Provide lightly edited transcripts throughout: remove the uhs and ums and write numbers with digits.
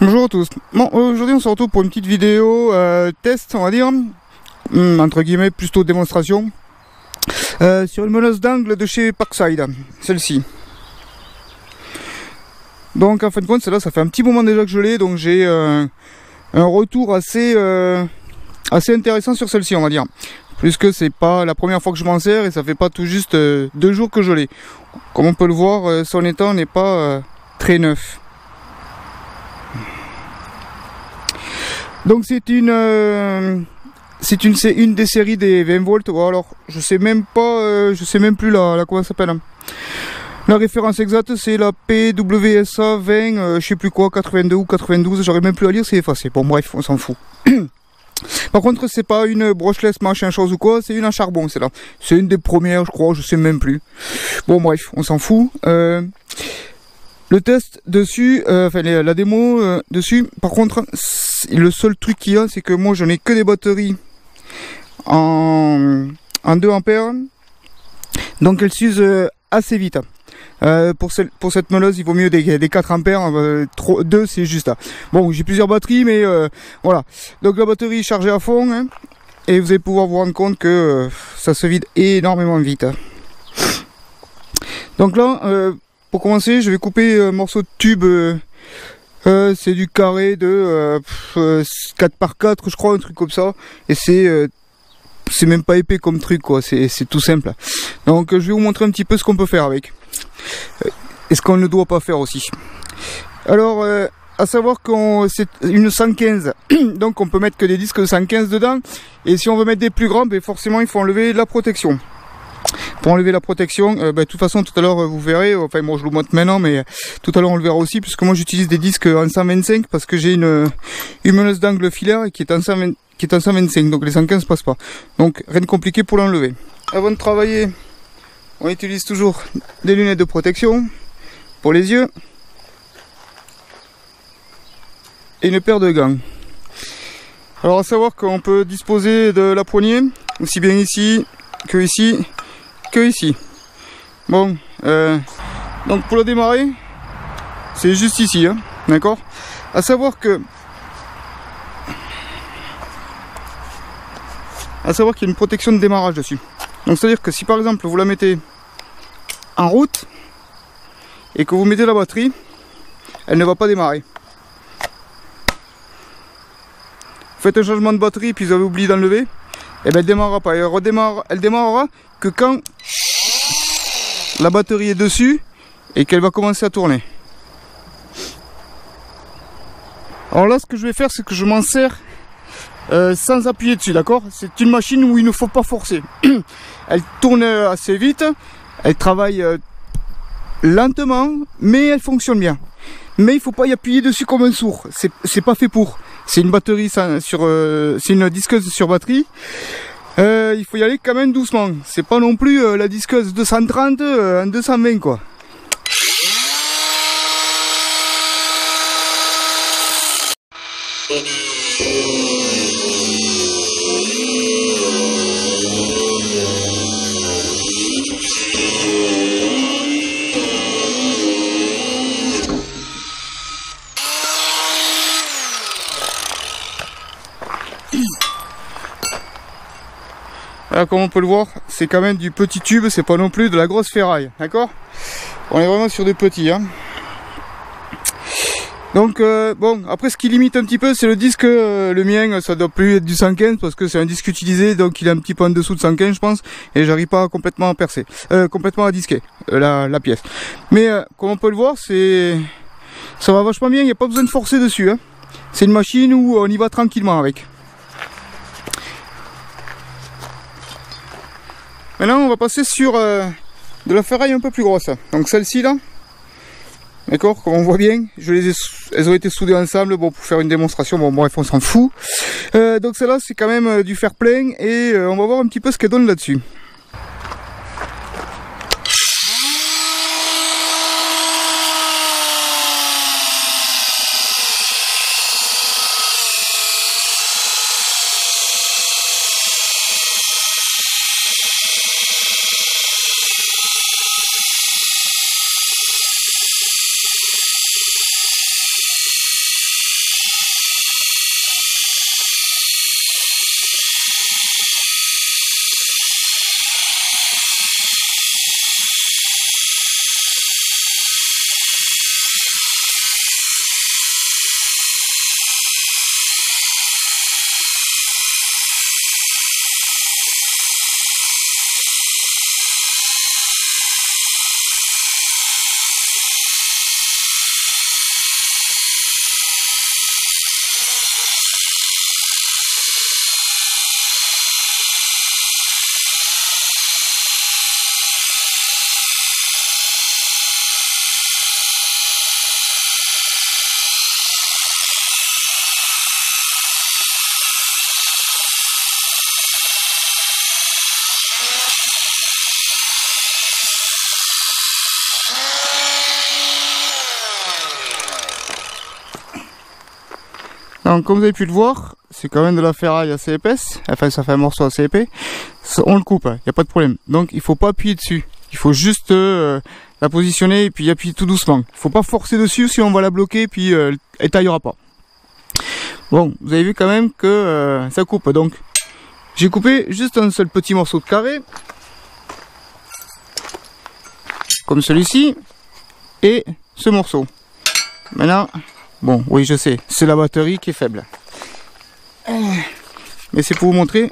Bonjour à tous. Bon, aujourd'hui on se retrouve pour une petite vidéo test, on va dire, entre guillemets, plutôt démonstration, sur une meuleuse d'angle de chez Parkside, celle-ci. Donc en fin de compte, celle-là, ça fait un petit moment déjà que je l'ai, donc j'ai un retour assez intéressant sur celle-ci, on va dire. Puisque c'est pas la première fois que je m'en sers et ça fait pas tout juste 2 jours que je l'ai. Comme on peut le voir, son état n'est pas très neuf. Donc c'est une des séries des 20 volts. Alors je sais même plus comment ça s'appelle. La référence exacte c'est la PWSA 20, je sais plus quoi, 82 ou 92. J'arrive même plus à lire, c'est effacé. Bon bref, on s'en fout. Par contre c'est pas une brushless machin chose ou quoi, c'est une à charbon, c'est là. C'est une des premières je crois, je sais même plus. Bon bref, on s'en fout. Le test dessus, la démo dessus, par contre, le seul truc qu'il y a, c'est que moi je n'ai que des batteries en 2 ampères, donc elles s'usent assez vite. Pour cette meuleuse, il vaut mieux des 4 ampères, 2 c'est juste là. Bon, j'ai plusieurs batteries, mais voilà. Donc la batterie est chargée à fond, hein, et vous allez pouvoir vous rendre compte que ça se vide énormément vite. Donc là, pour commencer, je vais couper un morceau de tube, c'est du carré de 4 par 4 je crois, un truc comme ça, et c'est même pas épais comme truc quoi, c'est tout simple. Donc je vais vous montrer un petit peu ce qu'on peut faire avec, et ce qu'on ne doit pas faire aussi. Alors, à savoir que c'est une 115, donc on peut mettre que des disques de 115 dedans, et si on veut mettre des plus grands, ben forcément il faut enlever la protection. Pour enlever la protection, de toute façon tout à l'heure vous verrez, enfin moi je vous le montre maintenant, mais tout à l'heure on le verra aussi, puisque moi j'utilise des disques en 125 parce que j'ai une meuleuse d'angle filaire qui est en 125, donc les 115 passent pas. Donc rien de compliqué pour l'enlever. Avant de travailler, on utilise toujours des lunettes de protection pour les yeux et une paire de gants. Alors à savoir qu'on peut disposer de la poignée aussi bien ici que ici. Ici. Bon, donc pour le démarrer, c'est juste ici, hein, d'accord. À savoir qu'il y a une protection de démarrage dessus. Donc c'est à dire que si par exemple vous la mettez en route et que vous mettez la batterie, elle ne va pas démarrer. Faites un changement de batterie puis vous avez oublié d'enlever, et bien elle démarrera pas. Elle démarrera que quand la batterie est dessus et qu'elle va commencer à tourner. Alors là, ce que je vais faire, c'est que je m'en sers sans appuyer dessus, d'accord. C'est une machine où il ne faut pas forcer. Elle tourne assez vite, elle travaille lentement, mais elle fonctionne bien. Mais il ne faut pas y appuyer dessus comme un sourd, c'est pas fait pour. C'est une batterie c'est une disqueuse sur batterie. Il faut y aller quand même doucement. C'est pas non plus la disqueuse 230 en 220 quoi. Là, comme on peut le voir, c'est quand même du petit tube, c'est pas non plus de la grosse ferraille, d'accord. On est vraiment sur des petits, hein. Donc bon, après ce qui limite un petit peu, c'est le disque. Le mien, ça doit plus être du 115 parce que c'est un disque utilisé, donc il est un petit peu en dessous de 115 je pense, et j'arrive pas complètement à percer, complètement à disquer la pièce. Mais comme on peut le voir, ça va vachement bien, il n'y a pas besoin de forcer dessus, hein. C'est une machine où on y va tranquillement avec. Maintenant on va passer sur de la ferraille un peu plus grosse. Donc celle-ci là, d'accord, comme on voit bien, elles ont été soudées ensemble, bon, pour faire une démonstration, bon bref on s'en fout. Donc celle-là c'est quand même du fer plein, et on va voir un petit peu ce qu'elle donne là-dessus. Donc comme vous avez pu le voir, c'est quand même de la ferraille assez épaisse, enfin ça fait un morceau assez épais, on le coupe, il n'y a pas de problème. Donc il ne faut pas appuyer dessus, il faut juste la positionner et puis appuyer tout doucement. Il ne faut pas forcer dessus, sinon on va la bloquer et puis elle ne taillera pas. Bon, vous avez vu quand même que ça coupe, donc j'ai coupé juste un seul petit morceau de carré, comme celui-ci, et ce morceau. Maintenant... Bon, oui, je sais, c'est la batterie qui est faible. Mais c'est pour vous montrer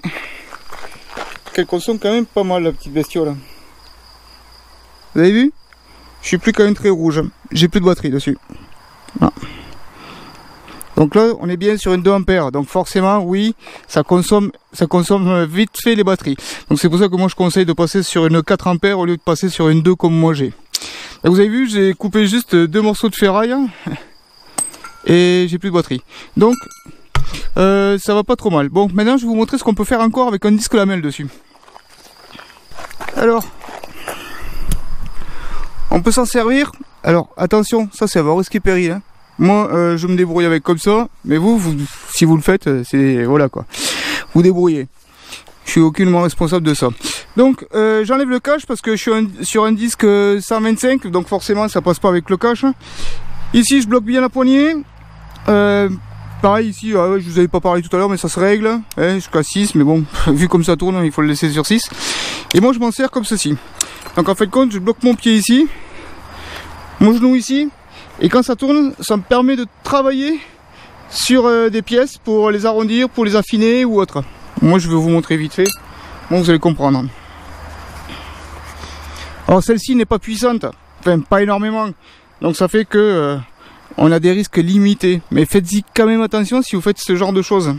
qu'elle consomme quand même pas mal, la petite bestiole. Vous avez vu? Je suis plus quand même très rouge. J'ai plus de batterie dessus. Voilà. Donc là, on est bien sur une 2 ampères. Donc forcément, oui, ça consomme vite fait les batteries. Donc c'est pour ça que moi je conseille de passer sur une 4 ampères au lieu de passer sur une 2 comme moi j'ai. Vous avez vu, j'ai coupé juste 2 morceaux de ferraille. Et j'ai plus de batterie. Donc ça va pas trop mal. Bon, maintenant je vais vous montrer ce qu'on peut faire encore avec un disque lamelle dessus. Alors, on peut s'en servir. Alors attention, ça c'est à vos risques et périls, hein. Moi je me débrouille avec comme ça. Mais vous si vous le faites, c'est voilà quoi. Vous débrouillez. Je suis aucunement responsable de ça. Donc j'enlève le cache parce que je suis sur un disque 125. Donc forcément ça passe pas avec le cache. Ici je bloque bien la poignée. Pareil ici, je vous avais pas parlé tout à l'heure mais ça se règle jusqu'à 6, mais bon, vu comme ça tourne il faut le laisser sur 6. Et moi je m'en sers comme ceci. Donc en fait de compte, je bloque mon pied ici, mon genou ici, et quand ça tourne, ça me permet de travailler sur des pièces pour les arrondir, pour les affiner ou autre. Moi je vais vous montrer vite fait, bon vous allez comprendre. Alors celle-ci n'est pas puissante, enfin pas énormément, donc ça fait que on a des risques limités, mais faites-y quand même attention si vous faites ce genre de choses.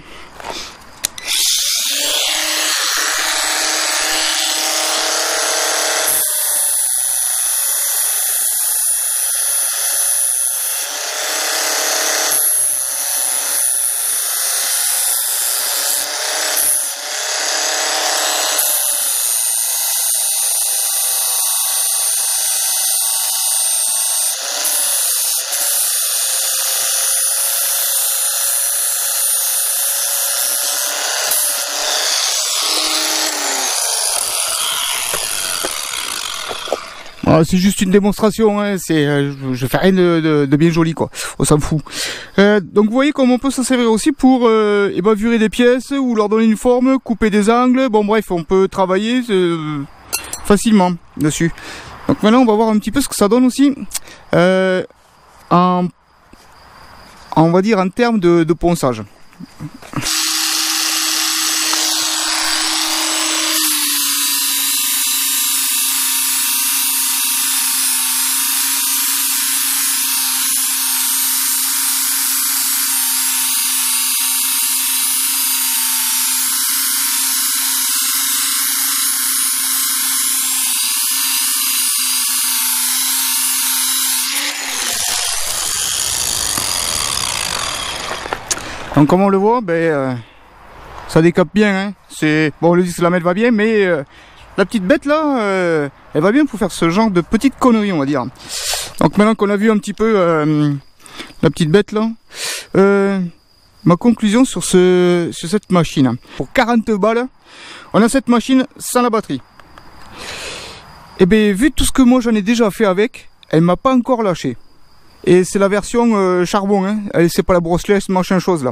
C'est juste une démonstration, hein. Je fais rien de bien joli quoi, on s'en fout. Donc vous voyez comment on peut s'en servir aussi pour ébavurer des pièces ou leur donner une forme, couper des angles, bon bref on peut travailler facilement dessus. Donc maintenant on va voir un petit peu ce que ça donne aussi on va dire en termes de ponçage. Donc comme on le voit, ça décape bien, hein. C'est bon, le disque lamelle va bien, mais la petite bête là, elle va bien pour faire ce genre de petites conneries, on va dire. Donc maintenant qu'on a vu un petit peu la petite bête là, ma conclusion sur cette machine. Pour 40 balles, on a cette machine sans la batterie. Et bien vu tout ce que moi j'en ai déjà fait avec, elle m'a pas encore lâché. Et c'est la version charbon, hein. C'est pas la brosselette, machin chose là.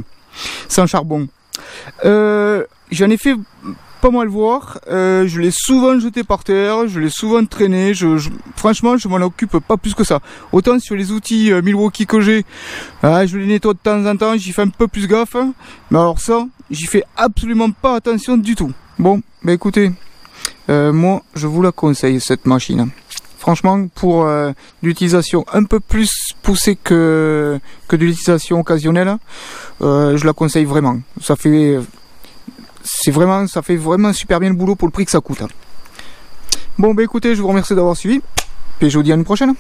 C'est un charbon. J'en ai fait pas mal voir. Je l'ai souvent jeté par terre, je l'ai souvent traîné. Franchement, je m'en occupe pas plus que ça. Autant sur les outils Milwaukee que j'ai, je les nettoie de temps en temps, j'y fais un peu plus gaffe. Mais alors ça, j'y fais absolument pas attention du tout. Bon, bah écoutez, moi je vous la conseille cette machine. Franchement, pour l'utilisation un peu plus poussée que de l'utilisation occasionnelle, je la conseille vraiment. Ça fait vraiment super bien le boulot pour le prix que ça coûte. Bon bah écoutez, je vous remercie d'avoir suivi, et je vous dis à une prochaine.